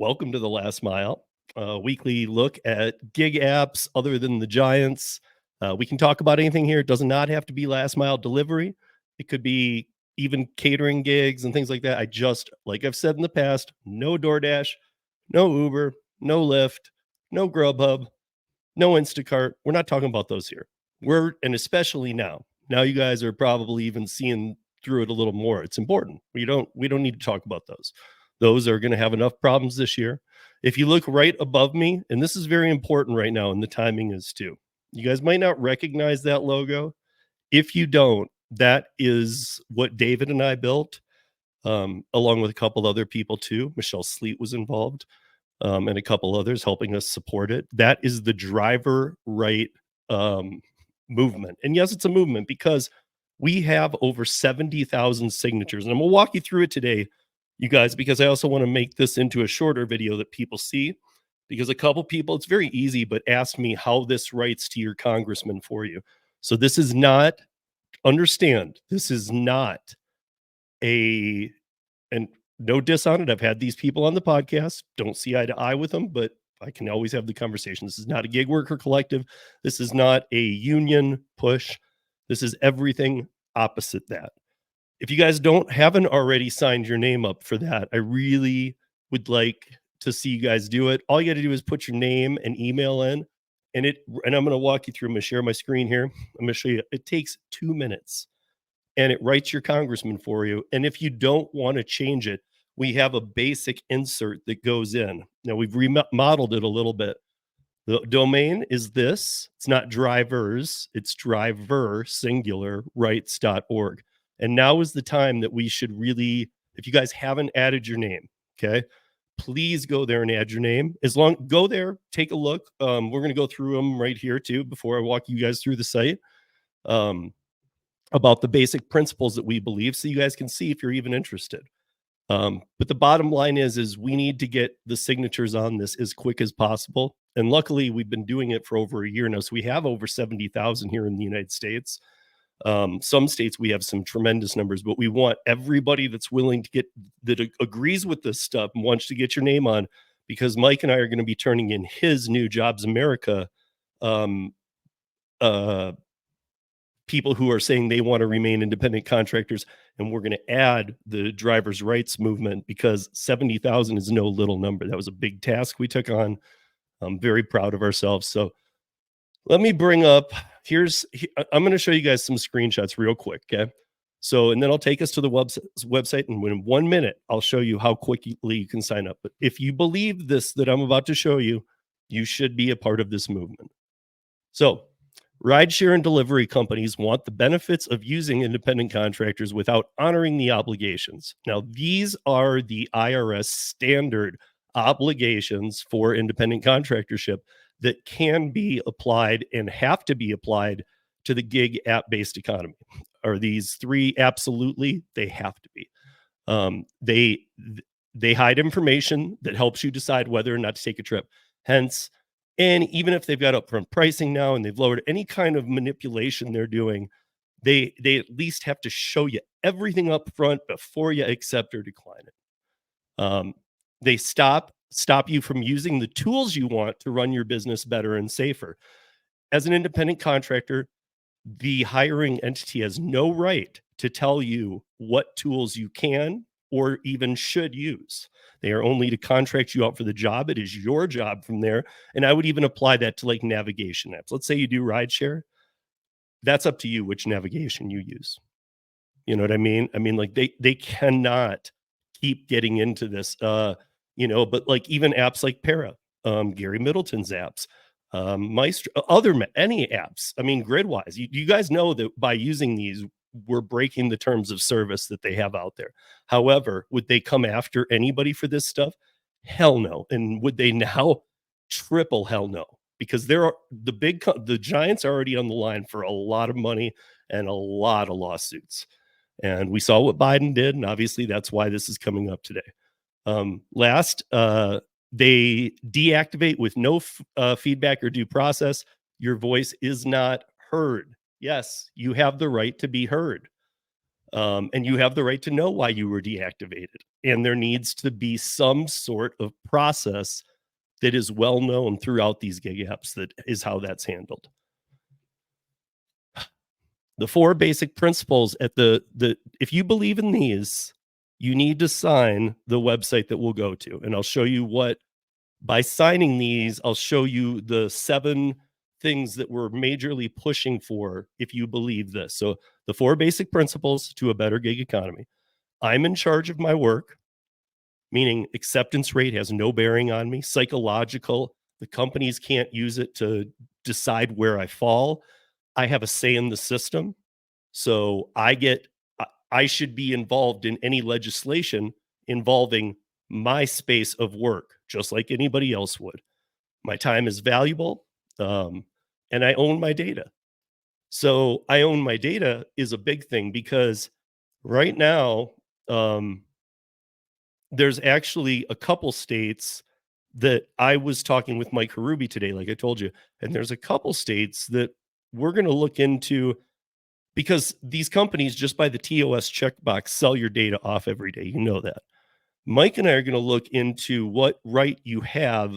Welcome to the Last Mile, a weekly look at gig apps other than the giants. We can talk about anything here. It does not have to be last mile delivery. It could be even catering gigs and things like that. Like I've said in the past, no DoorDash, no Uber, no Lyft, no Grubhub, no Instacart. We're not talking about those here. And especially now. Now you guys are probably even seeing through it a little more. It's important. We don't need to talk about those. Those are going to have enough problems this year. If you look right above me, and this is very important right now, and the timing is too. You guys might not recognize that logo. If you don't, that is what David and I built, along with a couple other people too. Michelle Sleet was involved, and a couple others helping us support it. That is the driver right movement. And yes, it's a movement because we have over 70,000 signatures. And I'm going to walk you through it today, you guys, because I also want to make this into a shorter video that people see. Because a couple people, it's very easy, but ask me how this writes to your congressman for you. So this is not, understand, this is not and no diss on it. I've had these people on the podcast, don't see eye to eye with them, but I can always have the conversation. This is not a gig worker collective. This is not a union push. This is everything opposite that. If you guys haven't already signed your name up for that, I really would like to see you guys do it. All you got to do is put your name and email in, and I'm going to walk you through. I'm going to share my screen here. I'm going to show you. It takes 2 minutes, and it writes your congressman for you. And if you don't want to change it, we have a basic insert that goes in. Now we've remodeled it a little bit. The domain is this. It's not drivers, it's driver singular rights.org. And now is the time that we should really, if you guys haven't added your name, okay, please go there and add your name. Go there, take a look. We're going to go through them right here too before I walk you guys through the site, about the basic principles that we believe, so you guys can see if you're even interested. But the bottom line is we need to get the signatures on this as quick as possible. And luckily, we've been doing it for over a year now. So we have over 70,000 here in the United States. Some states, we have some tremendous numbers, but we want everybody that's willing to that agrees with this stuff and wants to get your name on, because Mike and I are going to be turning in his new Jobs America people who are saying they want to remain independent contractors, and we're going to add the drivers' rights movement, because 70,000 is no little number. That was a big task we took on. I'm very proud of ourselves. So let me bring up, I'm going to show you guys some screenshots real quick, okay? So, and then I'll take us to the website, and in 1 minute, I'll show you how quickly you can sign up. But if you believe this that I'm about to show you, you should be a part of this movement. So, rideshare and delivery companies want the benefits of using independent contractors without honoring the obligations. Now, these are the IRS standard obligations for independent contractorship that can be applied and have to be applied to the gig app-based economy. Are these three? Absolutely, they have to be. They hide information that helps you decide whether or not to take a trip. Hence, and even if they've got upfront pricing now and they've lowered any kind of manipulation they're doing, they at least have to show you everything up front before you accept or decline it. They stop you from using the tools you want to run your business better and safer. As an independent contractor, the hiring entity has no right to tell you what tools you can or even should use. They are only to contract you out for the job. It is your job from there. And I would even apply that to like navigation apps. Let's say you do rideshare. That's up to you which navigation you use. You know what I mean? I mean, like they cannot keep getting into this, but like even apps like Para, Gary Middleton's apps, Maestro, any apps. I mean, Gridwise, you guys know that by using these, we're breaking the terms of service that they have out there. However, would they come after anybody for this stuff? Hell no. And would they now? Triple hell no. Because the giants are already on the line for a lot of money and a lot of lawsuits. And we saw what Biden did, and obviously that's why this is coming up today. They deactivate with no feedback or due process. Your voice is not heard. Yes, you have the right to be heard. And you have the right to know why you were deactivated. And there needs to be some sort of process that is well known throughout these gig apps. That is how that's handled. The four basic principles at the if you believe in these, you need to sign the website that we'll go to. And I'll show you what, by signing these, I'll show you the 7 things that we're majorly pushing for if you believe this. So the 4 basic principles to a better gig economy. I'm in charge of my work, meaning acceptance rate has no bearing on me. Psychological, the companies can't use it to decide where I fall. I have a say in the system. So I should be involved in any legislation involving my space of work, just like anybody else would. My time is valuable, and I own my data. So I own my data is a big thing because right now, there's actually a couple states that I was talking with Mike Harubi today, like I told you, and there's a couple states that we're going to look into because these companies, just by the TOS checkbox, sell your data off every day. You know that. Mike and I are going to look into what right you have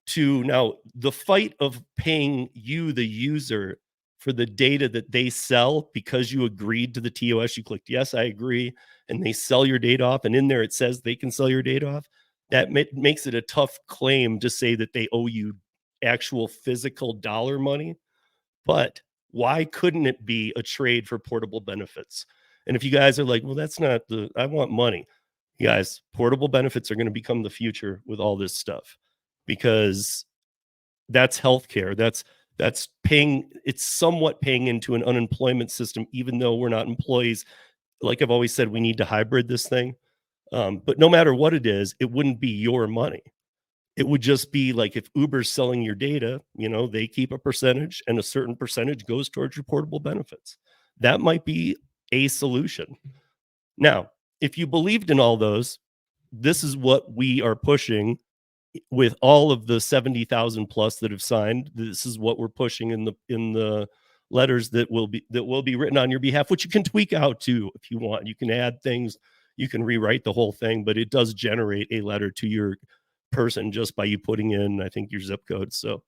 to now the fight of paying you, the user, for the data that they sell because you agreed to the TOS. You clicked, yes, I agree. And they sell your data off. And in there, it says they can sell your data off. That makes it a tough claim to say that they owe you actual physical dollar money. But why couldn't it be a trade for portable benefits? And if you guys are like, well, that's not I want money. You guys, portable benefits are going to become the future with all this stuff because that's healthcare. That's paying, it's somewhat paying into an unemployment system, even though we're not employees. Like I've always said, we need to hybrid this thing. But no matter what it is, it wouldn't be your money. It would just be like if Uber's selling your data, they keep a percentage and a certain percentage goes towards your portable benefits. That might be a solution. Now, if you believed in all those, this is what we are pushing with all of the 70,000 plus that have signed. This is what we're pushing in the letters that will be written on your behalf, which you can tweak out too if you want. You can add things, you can rewrite the whole thing, but it does generate a letter to your person just by you putting in, I think, your zip code. So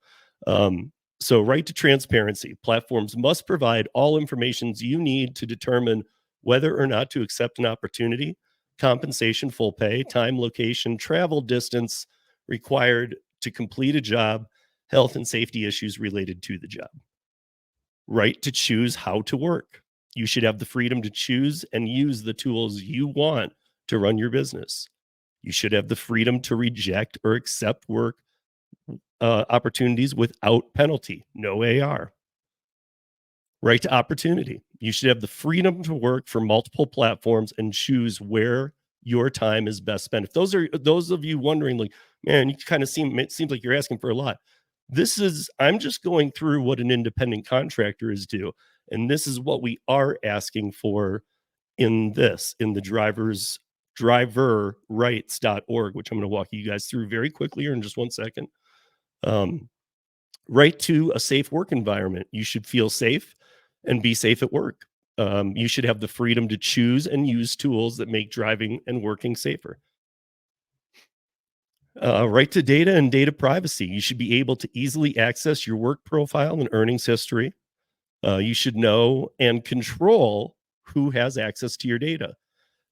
right to transparency. Platforms must provide all information you need to determine whether or not to accept an opportunity, compensation, full pay, time, location, travel distance required to complete a job, health and safety issues related to the job. Right to choose how to work. You should have the freedom to choose and use the tools you want to run your business. You should have the freedom to reject or accept work opportunities without penalty. No AR. Right to opportunity. You should have the freedom to work for multiple platforms and choose where your time is best spent. If those of you wondering, like, man, you kind of it seems like you're asking for a lot. I'm just going through what an independent contractor is due. And this is what we are asking for in the driverrights.org, which I'm going to walk you guys through very quickly here in just 1 second. Right to a safe work environment. You should feel safe and be safe at work. You should have the freedom to choose and use tools that make driving and working safer. Right to data and data privacy. You should be able to easily access your work profile and earnings history. You should know and control who has access to your data.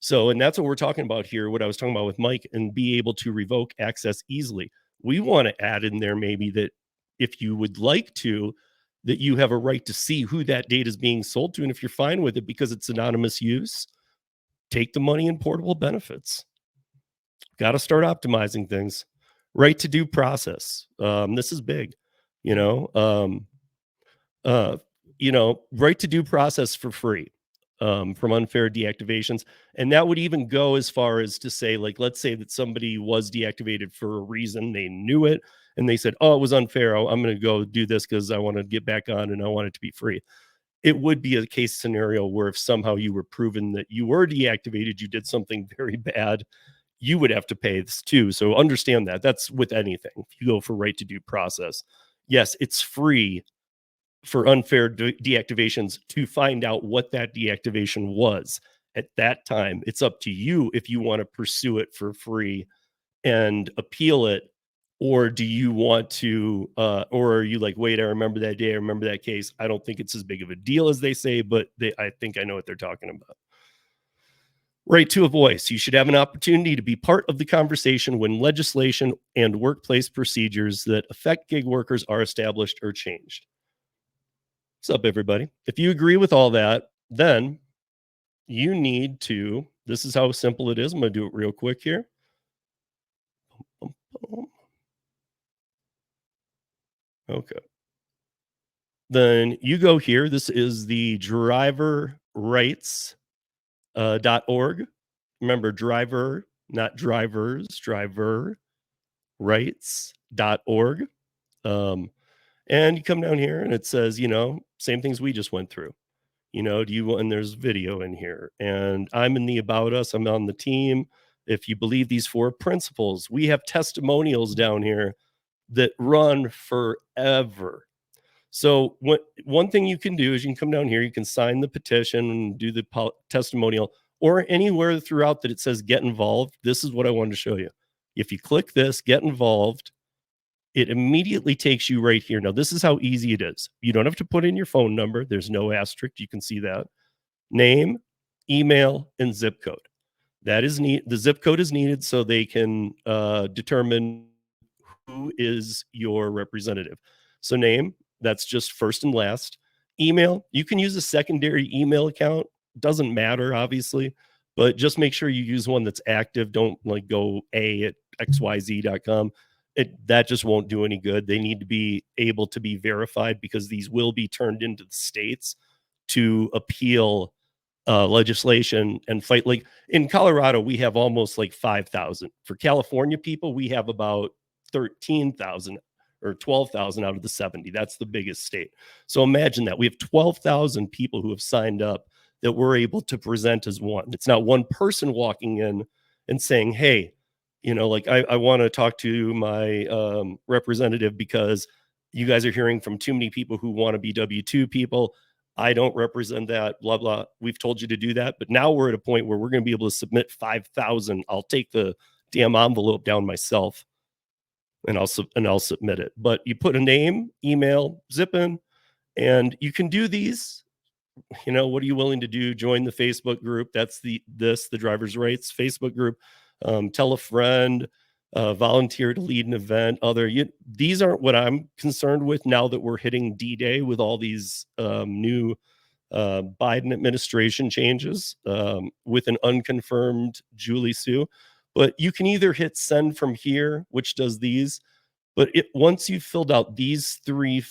So, and that's what we're talking about here, what I was talking about with Mike, and be able to revoke access easily. We want to add in there maybe that if you would like to, that you have a right to see who that data is being sold to. And if you're fine with it because it's anonymous use, take the money in portable benefits. Got to start optimizing things. Right to due process. This is big, right to due process for free from unfair deactivations. And that would even go as far as to say, like, let's say that somebody was deactivated for a reason, they knew it, and they said, oh, it was unfair. I'm going to go do this because I want to get back on and I want it to be free. It would be a case scenario where if somehow you were proven that you were deactivated, you did something very bad, you would have to pay this too. So understand that. That's with anything. If you go for right to due process, yes, it's free for unfair deactivations to find out what that deactivation was at that time. It's up to you if you want to pursue it for free and appeal it, or do you want to or are you like, wait, I remember that day, I remember that case, I don't think it's as big of a deal as they say, but I think I know what they're talking about. Right to a voice. You should have an opportunity to be part of the conversation when legislation and workplace procedures that affect gig workers are established or changed. What's up, everybody? If you agree with all that, then you need to, this is how simple it is. I'm going to do it real quick here. Okay. Then you go here. This is the driver rights .org. Remember, driver, not drivers, driver rights.org. And you come down here and it says, same things we just went through. Do you want, and there's video in here, and I'm in the about us, I'm on the team. If you believe these 4 principles, we have testimonials down here that run forever. So one thing you can do is you can come down here, you can sign the petition and do the testimonial, or anywhere throughout that it says get involved. This is what I wanted to show you. If you click this, get involved, it immediately takes you right here. Now, this is how easy it is. You don't have to put in your phone number. There's no asterisk. You can see that. Name, email, and zip code. That is neat. The zip code is needed so they can determine who is your representative. So name, that's just first and last. Email, you can use a secondary email account. Doesn't matter, obviously, but just make sure you use one that's active. Don't like go a@xyz.com. That just won't do any good. They need to be able to be verified because these will be turned into the states to appeal legislation and fight. Like in Colorado, we have almost like 5,000. For California people, we have about 13,000 or 12,000 out of the 70. That's the biggest state. So imagine that we have 12,000 people who have signed up that we're able to present as one. It's not one person walking in and saying, hey, like I want to talk to my representative because you guys are hearing from too many people who want to be W-2 people. I don't represent that, blah, blah. We've told you to do that. But now we're at a point where we're going to be able to submit 5,000. I'll take the damn envelope down myself and I'll submit it. But you put a name, email, zip in, and you can do these. What are you willing to do? Join the Facebook group. That's the Drivers' Rights Facebook group. Tell a friend, volunteer to lead an event. These aren't what I'm concerned with now that we're hitting D-Day with all these new Biden administration changes with an unconfirmed Julie Sue. But you can either hit send from here, which does these. But once you've filled out these 3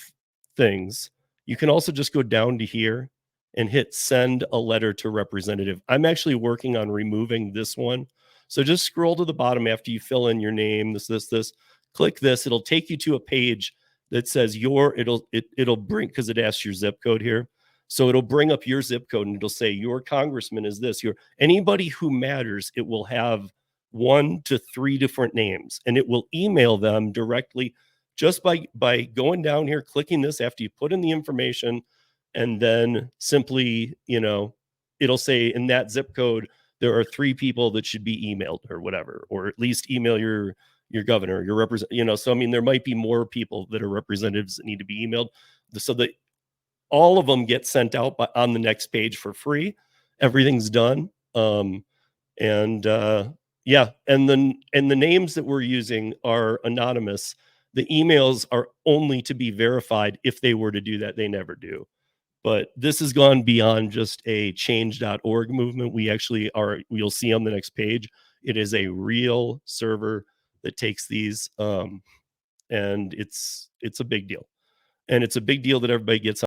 things, you can also just go down to here and hit send a letter to representative. I'm actually working on removing this one. So just scroll to the bottom after you fill in your name, this, click this. It'll take you to a page that says it'll bring, because it asks your zip code here. So it'll bring up your zip code and it'll say your congressman is this. Anybody who matters, it will have 1 to 3 different names, and it will email them directly just by going down here, clicking this after you put in the information, and then simply, it'll say in that zip code, there are 3 people that should be emailed or whatever, or at least email your governor, your representative, so, I mean, there might be more people that are representatives that need to be emailed so that all of them get sent out on the next page for free. Everything's done. Yeah. And then, the names that we're using are anonymous. The emails are only to be verified if they were to do that. They never do. But this has gone beyond just a change.org movement. You'll see on the next page, it is a real server that takes these, and it's a big deal. And it's a big deal that everybody gets